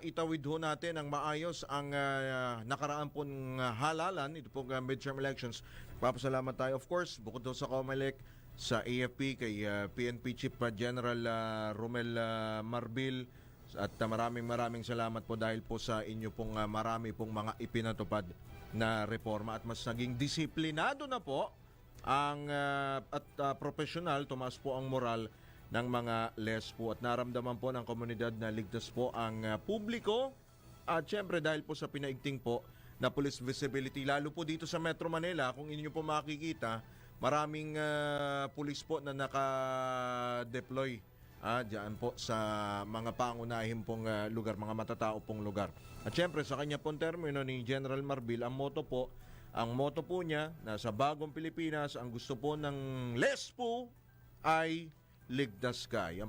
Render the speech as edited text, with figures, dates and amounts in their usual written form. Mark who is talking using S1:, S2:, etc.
S1: maitawid ho natin ng maayos ang nakaraan pong halalan, ito pong midterm elections. Papasalamat tayo, of course, bukod ho sa COMELEC, sa AFP, kay PNP Chief General Romel Marbil, at maraming salamat po dahil po sa inyo pong marami pong mga ipinatupad na reforma at mas naging disiplinado na po ang professional, tumaas po ang moral ng mga LESPO at naramdaman po ng komunidad na ligtas po ang publiko at syempre dahil po sa pinaigting po na police visibility, lalo po dito sa Metro Manila, kung inyo po makikita, maraming pulis po na naka-deploy diyan po sa mga pangunahing pong lugar, mga matatao pong lugar. At syempre sa kanya pong termino ni General Marbil, ang motto po niya na sa bagong Pilipinas, ang gusto po ng LESPO ay ligtas ka. Yan